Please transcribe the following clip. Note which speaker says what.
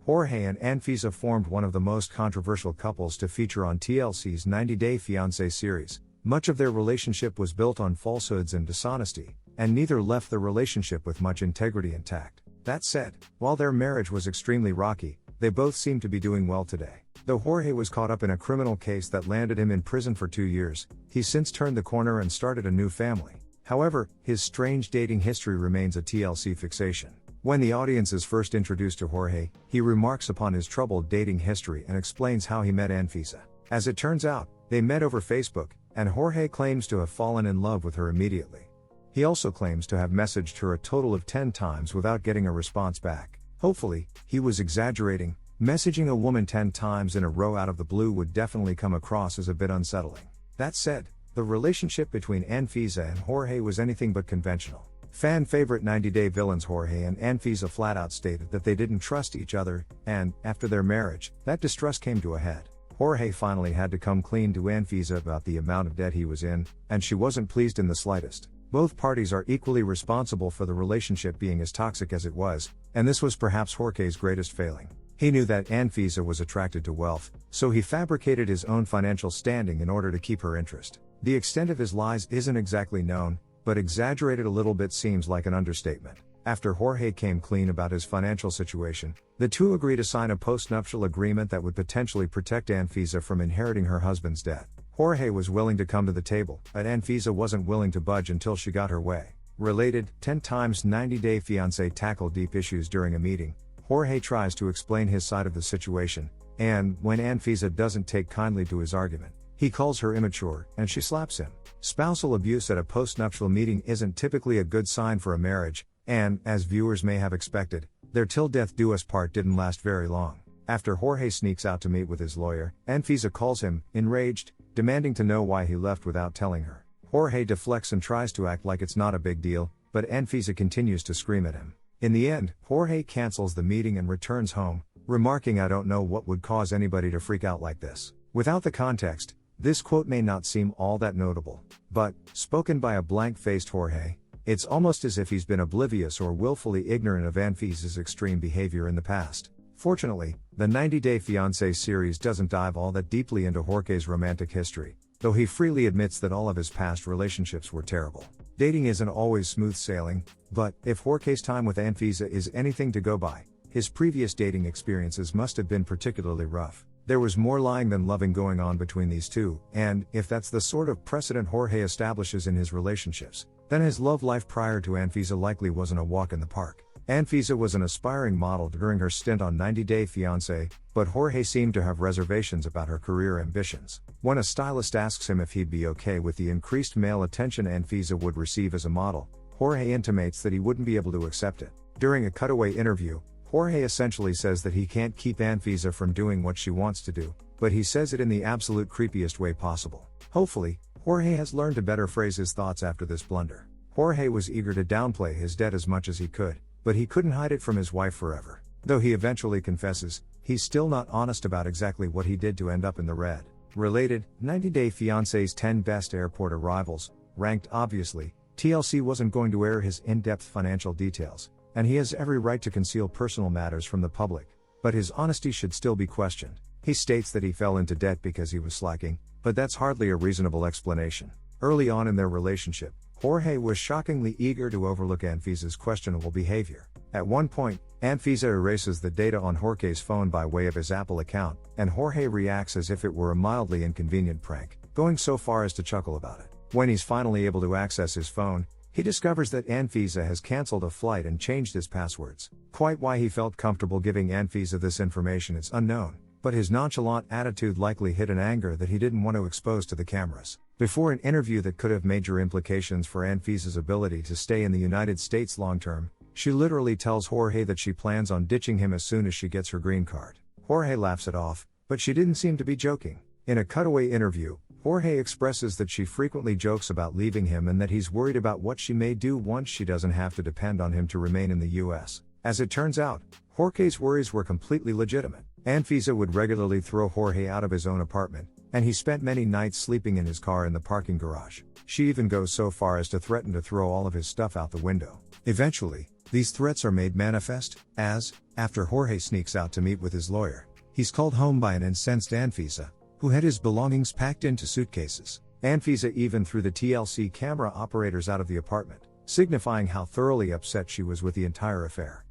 Speaker 1: Jorge and Anfisa formed one of the most controversial couples to feature on TLC's 90-Day Fiancé series. Much of their relationship was built on falsehoods and dishonesty, and neither left the relationship with much integrity intact. That said, while their marriage was extremely rocky, they both seem to be doing well today. Though Jorge was caught up in a criminal case that landed him in prison for 2 years, he's since turned the corner and started a new family. However, his strange dating history remains a TLC fixation. When the audience is first introduced to Jorge, he remarks upon his troubled dating history and explains how he met Anfisa. As it turns out, they met over Facebook, and Jorge claims to have fallen in love with her immediately. He also claims to have messaged her a total of 10 times without getting a response back. Hopefully, he was exaggerating. Messaging a woman 10 times in a row out of the blue would definitely come across as a bit unsettling. That said, the relationship between Anfisa and Jorge was anything but conventional. Fan favorite 90-Day villains Jorge and Anfisa flat out stated that they didn't trust each other, and, after their marriage, that distrust came to a head. Jorge finally had to come clean to Anfisa about the amount of debt he was in, and she wasn't pleased in the slightest. Both parties are equally responsible for the relationship being as toxic as it was, and this was perhaps Jorge's greatest failing. He knew that Anfisa was attracted to wealth, so he fabricated his own financial standing in order to keep her interest. The extent of his lies isn't exactly known, but exaggerated a little bit seems like an understatement. After Jorge came clean about his financial situation, the two agreed to sign a postnuptial agreement that would potentially protect Anfisa from inheriting her husband's debt. Jorge was willing to come to the table, but Anfisa wasn't willing to budge until she got her way. Related, 10 times 90-Day Fiancé tackled deep issues during a meeting. Jorge tries to explain his side of the situation, and, when Anfisa doesn't take kindly to his argument, he calls her immature, and she slaps him. Spousal abuse at a postnuptial meeting isn't typically a good sign for a marriage, and, as viewers may have expected, their till death do us part didn't last very long. After Jorge sneaks out to meet with his lawyer, Anfisa calls him, enraged, demanding to know why he left without telling her. Jorge deflects and tries to act like it's not a big deal, but Anfisa continues to scream at him. In the end, Jorge cancels the meeting and returns home, remarking, "I don't know what would cause anybody to freak out like this." Without the context, this quote may not seem all that notable, but, spoken by a blank-faced Jorge, it's almost as if he's been oblivious or willfully ignorant of Anfisa's extreme behavior in the past. Fortunately, the 90-Day Fiancé series doesn't dive all that deeply into Jorge's romantic history, though he freely admits that all of his past relationships were terrible. Dating isn't always smooth sailing, but, if Jorge's time with Anfisa is anything to go by, his previous dating experiences must have been particularly rough. There was more lying than loving going on between these two, and, if that's the sort of precedent Jorge establishes in his relationships, then his love life prior to Anfisa likely wasn't a walk in the park. Anfisa was an aspiring model during her stint on 90-Day Fiancé, but Jorge seemed to have reservations about her career ambitions. When a stylist asks him if he'd be okay with the increased male attention Anfisa would receive as a model, Jorge intimates that he wouldn't be able to accept it. During a cutaway interview, Jorge essentially says that he can't keep Anfisa from doing what she wants to do, but he says it in the absolute creepiest way possible. Hopefully, Jorge has learned to better phrase his thoughts after this blunder. Jorge was eager to downplay his debt as much as he could, but he couldn't hide it from his wife forever. Though he eventually confesses, he's still not honest about exactly what he did to end up in the red. Related, 90-Day Fiancé's 10 best airport arrivals, ranked obviously, TLC wasn't going to air his in-depth financial details, and he has every right to conceal personal matters from the public, but his honesty should still be questioned. He states that he fell into debt because he was slacking, but that's hardly a reasonable explanation. Early on in their relationship, Jorge was shockingly eager to overlook Anfisa's questionable behavior. At one point, Anfisa erases the data on Jorge's phone by way of his Apple account, and Jorge reacts as if it were a mildly inconvenient prank, going so far as to chuckle about it. When he's finally able to access his phone, he discovers that Anfisa has cancelled a flight and changed his passwords. Quite why he felt comfortable giving Anfisa this information is unknown, but his nonchalant attitude likely hid an anger that he didn't want to expose to the cameras. Before an interview that could have major implications for Anfisa's ability to stay in the United States long-term, she literally tells Jorge that she plans on ditching him as soon as she gets her green card. Jorge laughs it off, but she didn't seem to be joking. In a cutaway interview, Jorge expresses that she frequently jokes about leaving him and that he's worried about what she may do once she doesn't have to depend on him to remain in the US. As it turns out, Jorge's worries were completely legitimate. Anfisa would regularly throw Jorge out of his own apartment, and he spent many nights sleeping in his car in the parking garage. She even goes so far as to threaten to throw all of his stuff out the window. Eventually, These threats are made manifest, as, after Jorge sneaks out to meet with his lawyer, he's called home by an incensed Anfisa, who had his belongings packed into suitcases. Anfisa even threw the TLC camera operators out of the apartment, signifying how thoroughly upset she was with the entire affair.